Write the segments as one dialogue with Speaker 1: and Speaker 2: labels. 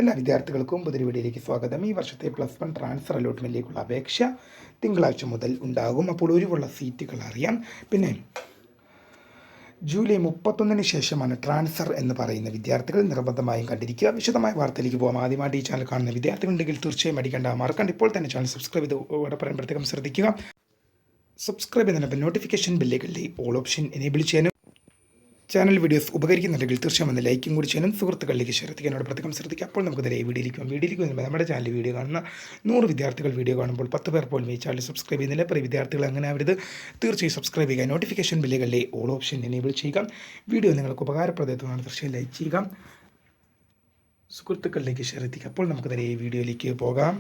Speaker 1: എല്ലാ വിദ്യാർത്ഥികൾക്കും പുതിയ വീഡിയോയിലേക്ക് സ്വാഗതം. ഈ വർഷത്തെ +1 ട്രാൻസ്ഫർ അലോട്ട്മെൻറ്റിലേക്കുള്ള അപേക്ഷ തിങ്കളാഴ്ച മുതൽ ഉണ്ടാകും. അപ്പോൾ ഒഴിവുള്ള സീറ്റുകൾ അറിയാം. പിന്നെ ജൂലൈ 31 ശേഷമാണ് ട്രാൻസ്ഫർ എന്ന് പറയുന്ന വിദ്യാർത്ഥികൾ നിർബന്ധമായും കണ്ടിരിക്കുക. വിശദമായ വാർത്തയിലേക്ക് പോകാം. ആദ്യമായിട്ട് ഈ ചാനൽ കാണുന്ന വിദ്യാർത്ഥികളുണ്ടെങ്കിൽ തീർച്ചയായും അടിക്കേണ്ട മറക്കണ്ട. ഇപ്പോൾ തന്നെ ചാനൽ സബ്സ്ക്രൈബ് ചെയ്ത് ഇവിടെ പറയാൻ പ്രത്യേകം ശ്രദ്ധിക്കുക. സബ്സ്ക്രൈബ് ചെയ്യുന്നതിന് നോട്ടിഫിക്കേഷൻ ബെല്ലുകളിലെ ഓൾ ഓപ്ഷൻ എനേബിൾ ചെയ്യാനും ചാനൽ വീഡിയോസ് ഉപകരിക്കുന്നുണ്ടെങ്കിൽ തീർച്ചയായും ഒന്ന് ലൈക്കും കൂടി ചെയ്യാനും സുഹൃത്തുക്കളിലേക്ക് ഷെയർ ചെയ്യാനോട് പ്രത്യേകം ശ്രദ്ധിക്കുക. അപ്പോൾ നമുക്ക് ഇതിലെ വീഡിയോയിലേക്ക് വരുമ്പോൾ നമ്മുടെ ചാനൽ വീഡിയോ കാണുന്ന 100 വിദ്യാർത്ഥികൾ വീഡിയോ കാണുമ്പോൾ 10 പേർ പോലും ഈ ചാനൽ സബ്സ്ക്രൈബ് ചെയ്യുന്നില്ല. പ്രിയ വിദ്യാർത്ഥികൾ അങ്ങനെ ആവരുത്. തീർച്ചയായും സബ്സ്ക്രൈബ് ചെയ്യുക. നോട്ടിഫിക്കേഷൻ ബെല്ലുകളിലെ ഓൾ ഓപ്ഷൻ എനേബിൾ ചെയ്യുക. വീഡിയോ നിങ്ങൾക്ക് ഉപകാരപ്രദമാണ്. തീർച്ചയായും ലൈക്ക് ചെയ്യുക, സുഹൃത്തുക്കളിലേക്ക് ഷെയർ ചെയ്യുക. അപ്പോൾ നമുക്കിതിലെ വീഡിയോയിലേക്ക് പോകാം.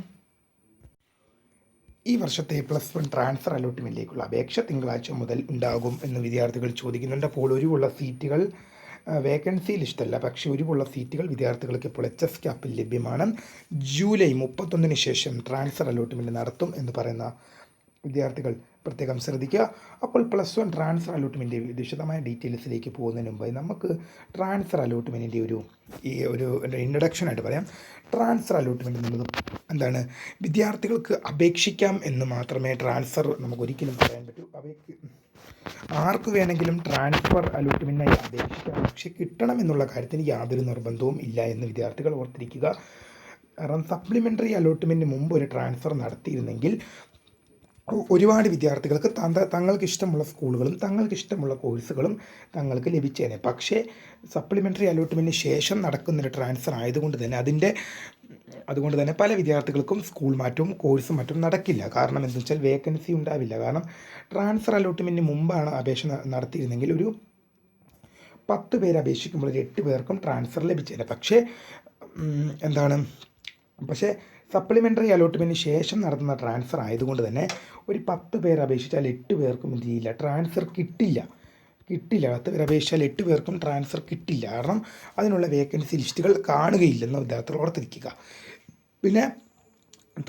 Speaker 1: ഈ വർഷത്തെ +1 ട്രാൻസ്ഫർ അലോട്ട്മെൻറ്റിലേക്കുള്ള അപേക്ഷ തിങ്കളാഴ്ച മുതൽ ഉണ്ടാകും എന്ന് വിദ്യാർത്ഥികൾ ചോദിക്കുന്നുണ്ട്. അപ്പോൾ ഒഴിവുള്ള സീറ്റുകൾ വേക്കൻസി ലിസ്റ്റല്ല, പക്ഷേ ഒഴിവുള്ള സീറ്റുകൾ വിദ്യാർത്ഥികൾക്ക് ഇപ്പോൾ HS ക്യാപ്പിൽ ലഭ്യമാണ്. ജൂലൈ 31 ശേഷം ട്രാൻസ്ഫർ അലോട്ട്മെൻറ്റ് നടത്തും എന്ന് പറയുന്ന വിദ്യാർത്ഥികൾ പ്രത്യേകം ശ്രദ്ധിക്കുക. അപ്പോൾ +1 ട്രാൻസ്ഫർ അലോട്ട്മെൻറ്റ് വിശദമായ ഡീറ്റെയിൽസിലേക്ക് പോകുന്നതിന് മുമ്പായി നമുക്ക് ട്രാൻസ്ഫർ അലോട്ട്മെൻറ്റിൻ്റെ ഒരു ഇൻട്രഡക്ഷനായിട്ട് പറയാം. ട്രാൻസ്ഫർ അലോട്ട്മെൻറ്റ് എന്നുള്ളത് എന്താണ്? വിദ്യാർത്ഥികൾക്ക് അപേക്ഷിക്കാം എന്ന് മാത്രമേ ട്രാൻസ്ഫർ നമുക്ക് ഒരിക്കലും പറയാൻ പറ്റൂ. ആർക്ക് വേണമെങ്കിലും ട്രാൻസ്ഫർ അലോട്ട്മെൻറ്റിനായി അപേക്ഷിക്കാം, പക്ഷേ കിട്ടണം എന്നുള്ള കാര്യത്തിന് യാതൊരു നിർബന്ധവും ഇല്ല എന്ന് വിദ്യാർത്ഥികൾ ഓർത്തിരിക്കുക. കാരണം സപ്ലിമെൻ്ററി അലോട്ട്മെൻറ്റിന് മുമ്പ് ഒരു ട്രാൻസ്ഫർ നടത്തിയിരുന്നെങ്കിൽ ഒരുപാട് വിദ്യാർത്ഥികൾക്ക് തങ്ങൾക്ക് ഇഷ്ടമുള്ള സ്കൂളുകളും തങ്ങൾക്ക് ഇഷ്ടമുള്ള കോഴ്സുകളും തങ്ങൾക്ക് ലഭിച്ചേനെ. പക്ഷേ സപ്ലിമെൻ്ററി അലോട്ട്മെൻറ്റിന് ശേഷം നടക്കുന്നൊരു ട്രാൻസ്ഫർ ആയതുകൊണ്ട് തന്നെ പല വിദ്യാർത്ഥികൾക്കും സ്കൂൾ മാറ്റവും കോഴ്സ് മാറ്റവും നടക്കില്ല. കാരണം എന്താ വെച്ചാൽ വേക്കൻസി ഉണ്ടാവില്ല. കാരണം ട്രാൻസ്ഫർ അലോട്ട്മെൻറ്റിന് മുമ്പാണ് അപേക്ഷ നടത്തിയിരുന്നെങ്കിൽ ഒരു 10 പേര് അപേക്ഷിക്കുമ്പോൾ ഒരു 8 പേർക്കും ട്രാൻസ്ഫർ ലഭിച്ചേനെ. പക്ഷേ സപ്ലിമെൻ്ററി അലോട്ട്മെൻറ്റിന് ശേഷം നടത്തുന്ന ട്രാൻസ്ഫർ ആയതുകൊണ്ട് തന്നെ ഒരു 10 പേർ അപേക്ഷിച്ചാൽ 8 പേർക്കും എന്ത് ചെയ്യില്ല, ട്രാൻസ്ഫർ കിട്ടില്ല. 10 പേർ അപേക്ഷിച്ചാൽ 8 പേർക്കും ട്രാൻസ്ഫർ കിട്ടില്ല. കാരണം അതിനുള്ള വേക്കൻസി ലിസ്റ്റുകൾ കാണുകയില്ലെന്ന് വിദ്യാർത്ഥികൾ ഓർത്തിരിക്കുക. പിന്നെ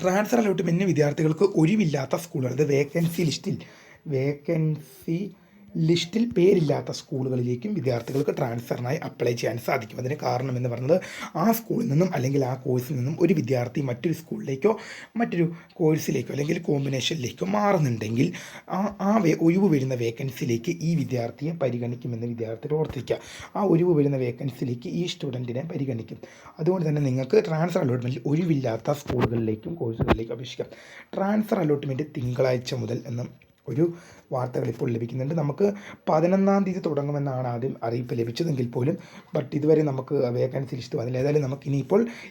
Speaker 1: ട്രാൻസ്ഫർ അലോട്ട്മെൻറ്റിന് വിദ്യാർത്ഥികൾക്ക് ഒഴിവില്ലാത്ത സ്കൂളുകൾ, അത് വേക്കൻസി ലിസ്റ്റിൽ പേരില്ലാത്ത സ്കൂളുകളിലേക്കും വിദ്യാർത്ഥികൾക്ക് ട്രാൻസ്ഫറിനായി അപ്ലൈ ചെയ്യാൻ സാധിക്കും. അതിന് കാരണം എന്ന് പറയുന്നത് ആ സ്കൂളിൽ നിന്നും അല്ലെങ്കിൽ ആ കോഴ്സിൽ നിന്നും ഒരു വിദ്യാർത്ഥി മറ്റൊരു സ്കൂളിലേക്കോ മറ്റൊരു കോഴ്സിലേക്കോ അല്ലെങ്കിൽ കോമ്പിനേഷനിലേക്കോ മാറുന്നുണ്ടെങ്കിൽ ഒഴിവ് വരുന്ന വേക്കൻസിയിലേക്ക് ഈ വിദ്യാർത്ഥിയെ പരിഗണിക്കുമെന്ന് വിദ്യാർത്ഥികൾ ഓർത്തിരിക്കുക. ആ ഒഴിവ് വരുന്ന വേക്കൻസിയിലേക്ക് ഈ സ്റ്റുഡൻറ്റിനെ പരിഗണിക്കും. അതുകൊണ്ട് തന്നെ നിങ്ങൾക്ക് ട്രാൻസ്ഫർ അലോട്ട്മെൻറ്റിൽ ഒഴിവില്ലാത്ത സ്കൂളുകളിലേക്കും കോഴ്സുകളിലേക്കും അപേക്ഷിക്കാം. ട്രാൻസ്ഫർ അലോട്ട്മെൻറ്റ് തിങ്കളാഴ്ച മുതൽ എന്ന ഒരു വാർത്തകൾ ഇപ്പോൾ ലഭിക്കുന്നുണ്ട്. നമുക്ക് 11-ാം തീയതി തുടങ്ങുമെന്നാണ് ആദ്യം അറിയിപ്പ് ലഭിച്ചതെങ്കിൽ പോലും ഇതുവരെ നമുക്ക് വേക്കൻസി ലിസ്റ്റ് വന്നില്ല. ഏതായാലും നമുക്ക്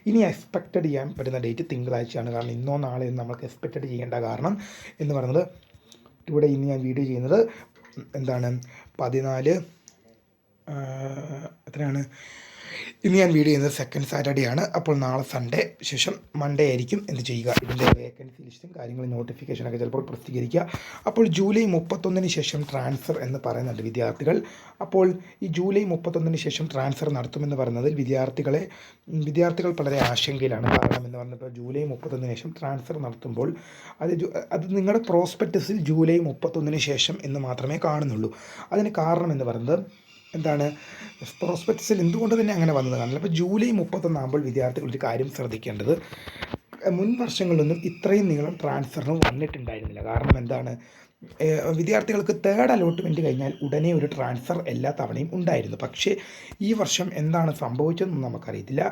Speaker 1: ഇനി എക്സ്പെക്റ്റഡ് ചെയ്യാൻ പറ്റുന്ന ഡേറ്റ് തിങ്കളാഴ്ചയാണ്. കാരണം ഇന്നോ നാളെയോ നമുക്ക് എക്സ്പെക്റ്റഡ് ചെയ്യേണ്ട കാരണം എന്ന് പറയുന്നത് ഇവിടെ ഇന്ന് ഞാൻ വീഡിയോ ചെയ്യുന്നത് 14 എത്രയാണ് ഇന്ന് ഞാൻ വീഡിയോ ചെയ്യുന്നത് 2nd സാറ്റർഡേ ആണ്. അപ്പോൾ നാളെ സൺഡേ ശേഷം മൺഡേ ആയിരിക്കും എന്ത് ചെയ്യുക, ഇതിൻ്റെ വേക്കൻസി ലിസ്റ്റും കാര്യങ്ങളും നോട്ടിഫിക്കേഷനൊക്കെ ചിലപ്പോൾ പ്രസിദ്ധീകരിക്കുക. അപ്പോൾ ജൂലൈ 31 ശേഷം ട്രാൻസ്ഫർ എന്ന് പറയുന്നുണ്ട് വിദ്യാർത്ഥികൾ. അപ്പോൾ ഈ ജൂലൈ 31 ശേഷം ട്രാൻസ്ഫർ നടത്തുമെന്ന് പറയുന്നത് വിദ്യാർത്ഥികൾ വളരെ ആശങ്കയിലാണ്. കാരണം എന്ന് പറഞ്ഞപ്പോൾ ജൂലൈ 31 ശേഷം ട്രാൻസ്ഫർ നടത്തുമ്പോൾ അത് നിങ്ങളുടെ പ്രോസ്പെക്ടസിൽ ജൂലൈ 31 ശേഷം എന്ന് മാത്രമേ കാണുന്നുള്ളൂ. അതിന് കാരണം എന്ന് പറയുന്നത് പ്രോസ്പെക്ടസിൽ എന്തുകൊണ്ട് തന്നെ അങ്ങനെ വന്നത് കാണില്ല. അപ്പോൾ ജൂലൈ 31 ആകുമ്പോൾ വിദ്യാർത്ഥികൾ ഒരു കാര്യം ശ്രദ്ധിക്കേണ്ടത്, മുൻ വർഷങ്ങളിലൊന്നും ഇത്രയും നീളം ട്രാൻസ്ഫറിന് വന്നിട്ടുണ്ടായിരുന്നില്ല. കാരണം വിദ്യാർത്ഥികൾക്ക് 3rd അലോട്ട്മെൻറ്റ് കഴിഞ്ഞാൽ ഉടനെ ഒരു ട്രാൻസ്ഫർ എല്ലാ തവണയും ഉണ്ടായിരുന്നു. പക്ഷേ ഈ വർഷം എന്താണ് സംഭവിച്ചതെന്ന് നമുക്കറിയത്തില്ല.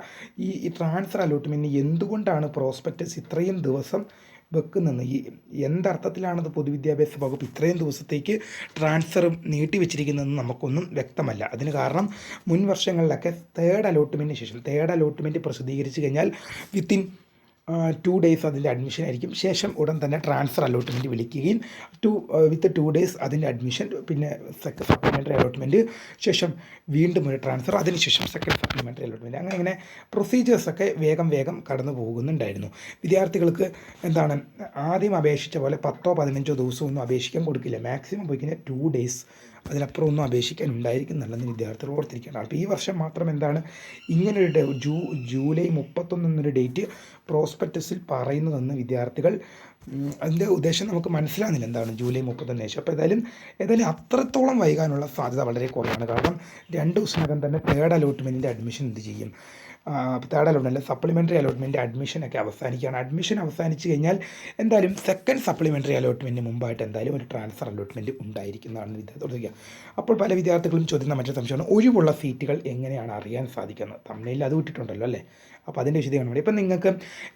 Speaker 1: ഈ ട്രാൻസ്ഫർ അലോട്ട്മെൻറ്റിന് എന്തുകൊണ്ടാണ് പ്രോസ്പെക്ടസ് ഇത്രയും ദിവസം വെക്കുന്നത്, എന്തർത്ഥത്തിലാണത് പൊതുവിദ്യാഭ്യാസ വകുപ്പ് ഇത്രയും ദിവസത്തേക്ക് ട്രാൻസ്ഫർ നീട്ടിവെച്ചിരിക്കുന്നതെന്ന് നമുക്കൊന്നും വ്യക്തമല്ല. അതിന് കാരണം മുൻ വർഷങ്ങളിലൊക്കെ 3rd അലോട്ട്മെൻറ്റ് പ്രസിദ്ധീകരിച്ച് കഴിഞ്ഞാൽ വിത്തിൻ 2 ഡേയ്സ് അതിൻ്റെ അഡ്മിഷൻ ആയിരിക്കും. ശേഷം ഉടൻ തന്നെ ട്രാൻസ്ഫർ അലോട്ട്മെൻറ്റ് വിളിക്കുകയും വിത്ത് 2 ഡേയ്സ് അതിൻ്റെ അഡ്മിഷൻ, പിന്നെ സപ്ലിമെൻ്ററി അലോട്ട്മെൻറ്റ്, ശേഷം വീണ്ടും ഒരു ട്രാൻസ്ഫർ, അതിനുശേഷം 2nd സപ്ലിമെൻ്ററി അലോട്ട്മെൻറ്റ്, അങ്ങനെ പ്രൊസീജിയേഴ്സൊക്കെ വേഗം കടന്നു പോകുന്നുണ്ടായിരുന്നു. വിദ്യാർത്ഥികൾക്ക് ആദ്യം അപേക്ഷിച്ച പോലെ 10-15 ദിവസമൊന്നും അപേക്ഷിക്കാൻ കൊടുക്കില്ല. മാക്സിമം പോയിക്കഴിഞ്ഞാൽ 2 ഡേയ്സ്, അതിനപ്പുറം ഒന്നും അപേക്ഷിക്കാൻ ഉണ്ടായിരിക്കുന്നുണ്ടെന്ന് വിദ്യാർത്ഥികൾ ഓർത്തിരിക്കേണ്ട. അപ്പോൾ ഈ വർഷം മാത്രം ഇങ്ങനൊരു ജൂലൈ 31 എന്നൊരു ഡേറ്റ് പ്രോസ്പെക്ടസിൽ പറയുന്നതെന്ന് വിദ്യാർത്ഥികൾ അതിൻ്റെ ഉദ്ദേശം നമുക്ക് മനസ്സിലാകുന്നില്ല എന്താണ് ജൂലൈ 30 ശേഷം. അപ്പോൾ ഏതായാലും അത്രത്തോളം വൈകാനുള്ള സാധ്യത വളരെ കുറവാണ്. കാരണം 2 ദിവസത്തിനകം തന്നെ തേർഡ് അലോട്ട്മെൻറ്റിൻ്റെ അഡ്മിഷൻ എന്ത് ചെയ്യും, തേർഡ് അലോട്ട്മെൻറ്റ് സപ്ലിമെൻ്ററി അലോട്ട്മെൻറ്റ് അഡ്മിഷനൊക്കെ അവസാനിക്കുകയാണ്. അഡ്മിഷൻ അവസാനിച്ച് കഴിഞ്ഞാൽ എന്തായാലും സെക്കൻഡ് സപ്ലിമെൻ്ററി അലോട്ട്മെൻറ്റിന് മുമ്പായിട്ട് എന്തായാലും ഒരു ട്രാൻസ്ഫർ അലോട്ട്മെൻറ്റ് ഉണ്ടായിരിക്കുന്നതാണ് വിദ്യാർത്ഥികൾ. അപ്പോൾ പല വിദ്യാർത്ഥികളും ചോദിക്കുന്ന മറ്റൊരു സംശയമാണ് ഒഴിവുള്ള സീറ്റുകൾ എങ്ങനെയാണ് അറിയാൻ സാധിക്കുന്നത്. തമിഴിൽ അത് വിട്ടിട്ടുണ്ടല്ലോ അല്ലേ. അപ്പോൾ അതിൻ്റെ വിശദീകരണം ഇപ്പം നിങ്ങൾക്ക്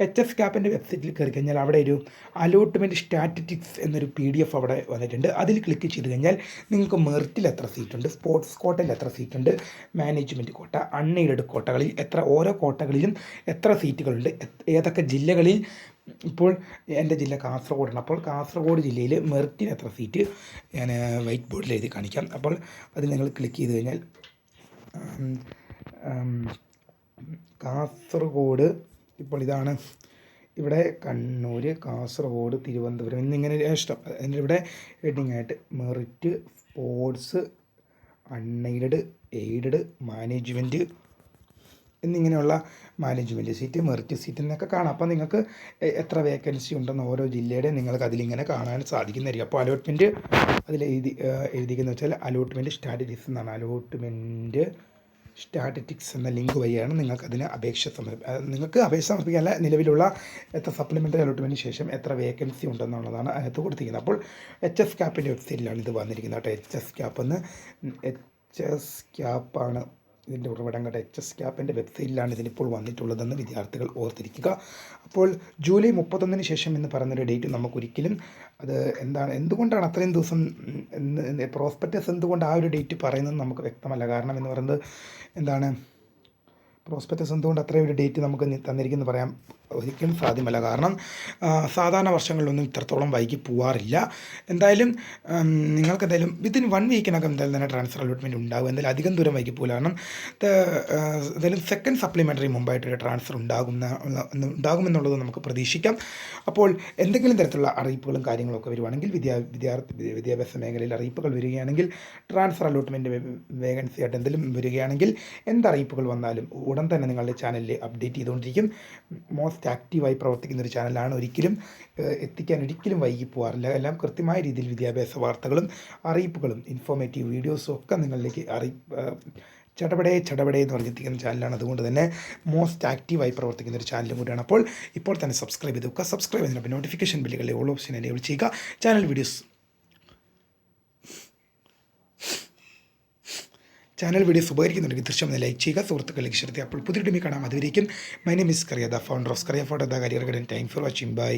Speaker 1: HSCAPൻ്റെ വെബ്സൈറ്റിൽ കയറി കഴിഞ്ഞാൽ അവിടെ ഒരു അലോട്ട്മെൻറ്റ് സ്റ്റാറ്റിസ്റ്റിക്സ് എന്നൊരു PDF അവിടെ വന്നിട്ടുണ്ട്. അതിൽ ക്ലിക്ക് ചെയ്ത് കഴിഞ്ഞാൽ നിങ്ങൾക്ക് മെറിറ്റിൽ എത്ര സീറ്റുണ്ട്, സ്പോർട്സ് കോട്ടയിൽ എത്ര സീറ്റുണ്ട്, മാനേജ്മെൻറ്റ് കോട്ട, അൺഎയ്ഡഡ് കോട്ടകളിൽ ഓരോ കോട്ടകളിലും എത്ര സീറ്റുകളുണ്ട്, ഏതൊക്കെ ജില്ലകളിൽ. ഇപ്പോൾ എൻ്റെ ജില്ല കാസർഗോഡാണ്. അപ്പോൾ കാസർഗോഡ് ജില്ലയിൽ മെറിറ്റിന് എത്ര സീറ്റ് ഞാൻ വൈറ്റ് ബോർഡിൽ എഴുതി കാണിക്കാം. അപ്പോൾ അത് നിങ്ങൾ ക്ലിക്ക് ചെയ്ത് കഴിഞ്ഞാൽ കാസർഗോഡ്, ഇപ്പോൾ ഇതാണ് ഇവിടെ കണ്ണൂർ, കാസർഗോഡ്, തിരുവനന്തപുരം എന്നിങ്ങനെ ഇഷ്ടം. അതിൻ്റെ ഇവിടെ ഹെഡിങ് ആയിട്ട് merit, sports, unaided, aided, management എന്നിങ്ങനെയുള്ള മാനേജ്മെൻറ്റ് സീറ്റ്, മെറിറ്റ് സീറ്റ് എന്നൊക്കെ കാണാം. അപ്പോൾ നിങ്ങൾക്ക് എത്ര വേക്കൻസി ഉണ്ടെന്ന് ഓരോ ജില്ലയുടെ നിങ്ങൾക്ക് അതിലിങ്ങനെ കാണാൻ സാധിക്കുന്നതായിരിക്കും. അപ്പോൾ അലോട്ട്മെൻറ്റ് അതിൽ എഴുതിക്കുന്നത് വെച്ചാൽ അലോട്ട്മെൻറ്റ് സ്റ്റാറ്റിസ്റ്റിക്സ് എന്നാണ്. അലോട്ട്മെൻറ്റ് സ്റ്റാറ്റിസ്റ്റിക്സ് എന്ന ലിങ്ക് വഴിയാണ് നിങ്ങൾക്ക് അപേക്ഷ സമർപ്പിക്കാനല്ല, നിലവിലുള്ള എത്ര സപ്ലിമെൻ്ററി അലോട്ട്മെൻറ്റിന് ശേഷം എത്ര വേക്കൻസി ഉണ്ടെന്നുള്ളതാണ് അതിനകത്ത് കൊടുത്തിരിക്കുന്നത്. അപ്പോൾ HSCAPൻ്റെ വെബ്സൈറ്റിലാണ് ഇത് വന്നിരിക്കുന്നത് കേട്ടോ. HSCAP ആണ് ഇതിൻ്റെ ഉറവിടം കേട്ടോ. HSCAPൻ്റെ വെബ്സൈറ്റിലാണ് ഇതിനിപ്പോൾ വന്നിട്ടുള്ളതെന്ന് വിദ്യാർത്ഥികൾ ഓർത്തിരിക്കുക. അപ്പോൾ ജൂലൈ 31 ശേഷം എന്ന് പറയുന്നൊരു ഡേറ്റ് നമുക്കൊരിക്കലും എന്തുകൊണ്ടാണ് അത്രയും ദിവസം പ്രോസ്പെക്ടസ് എന്തുകൊണ്ട് ആ ഒരു ഡേറ്റ് പറയുന്നത് നമുക്ക് വ്യക്തമല്ല. കാരണം എന്ന് പറയുന്നത് പ്രോസ്പെക്ടസ് എന്തുകൊണ്ട് അത്രയും ഒരു ഡേറ്റ് നമുക്ക് തന്നിരിക്കുന്നു പറയാൻ ഒരിക്കലും സാധ്യമല്ല. കാരണം സാധാരണ വർഷങ്ങളിലൊന്നും ഇത്രത്തോളം വൈകി പോവാറില്ല. എന്തായാലും നിങ്ങൾക്ക് വിത്തിൻ 1 വീക്കിനകം എന്തായാലും തന്നെ ട്രാൻസ്ഫർ അലോട്ട്മെൻറ്റ് ഉണ്ടാകും. എന്തായാലും അധികം ദൂരം വൈകി പോകില്ല. കാരണം എന്തായാലും സെക്കൻഡ് സപ്ലിമെൻ്ററി മുമ്പായിട്ടൊരു ട്രാൻസ്ഫർ ഉണ്ടാകുമെന്നുള്ളത് നമുക്ക് പ്രതീക്ഷിക്കാം. അപ്പോൾ എന്തെങ്കിലും തരത്തിലുള്ള അറിയിപ്പുകളും കാര്യങ്ങളൊക്കെ വരുവാണെങ്കിൽ വിദ്യാഭ്യാസ മേഖലയിൽ അറിയിപ്പുകൾ വരികയാണെങ്കിൽ, ട്രാൻസ്ഫർ അലോട്ട്മെൻറ്റ് വേക്കൻസി ആയിട്ട് എന്തെങ്കിലും വരികയാണെങ്കിൽ എന്തറിയിപ്പുകൾ വന്നാലും ഉടൻ തന്നെ നിങ്ങളുടെ ചാനലിൽ അപ്ഡേറ്റ് ചെയ്തുകൊണ്ടിരിക്കും. മോസ്റ്റ് ആക്റ്റീവായി പ്രവർത്തിക്കുന്ന ഒരു ചാനലാണ്. എത്തിക്കാൻ ഒരിക്കലും വൈകി പോകാറില്ല. എല്ലാം കൃത്യമായ രീതിയിൽ വിദ്യാഭ്യാസ വാർത്തകളും അറിയിപ്പുകളും ഇൻഫോർമേറ്റീവ് വീഡിയോസും ഒക്കെ നിങ്ങളിലേക്ക് ചടപടേ എന്ന് പറഞ്ഞെത്തിക്കുന്ന ചാനലാണ്. അതുകൊണ്ട് തന്നെ മോസ്റ്റ് ആക്റ്റീവായി പ്രവർത്തിക്കുന്ന ഒരു ചാനലും കൂടിയാണ്. അപ്പോൾ ഇപ്പോൾ തന്നെ സബ്സ്ക്രൈബ് ചെയ്ത് വെക്കുക. സബ്സ്ക്രൈബ് ചെയ്തതിനൊപ്പം നോട്ടിഫിക്കേഷൻ ബില്ലുകളിലെ ഓൾ ഓപ്ഷൻ എനേബിൾ ചെയ്യുക. ചാനൽ വീഡിയോസ് ഉപകരിക്കുന്നുണ്ടെങ്കിൽ തീർച്ചയായും ലൈക്ക് ചെയ്യുക, സുഹൃത്തുക്കളിലേക്ക് ഷെയർ ചെയ്യുക. അപ്പോൾ പുതിയ ടീമിൽ കാണാം. അതുവരേക്കും my name is Kariya, the founder of Kariya photo the career guidance. Thank for watching. By.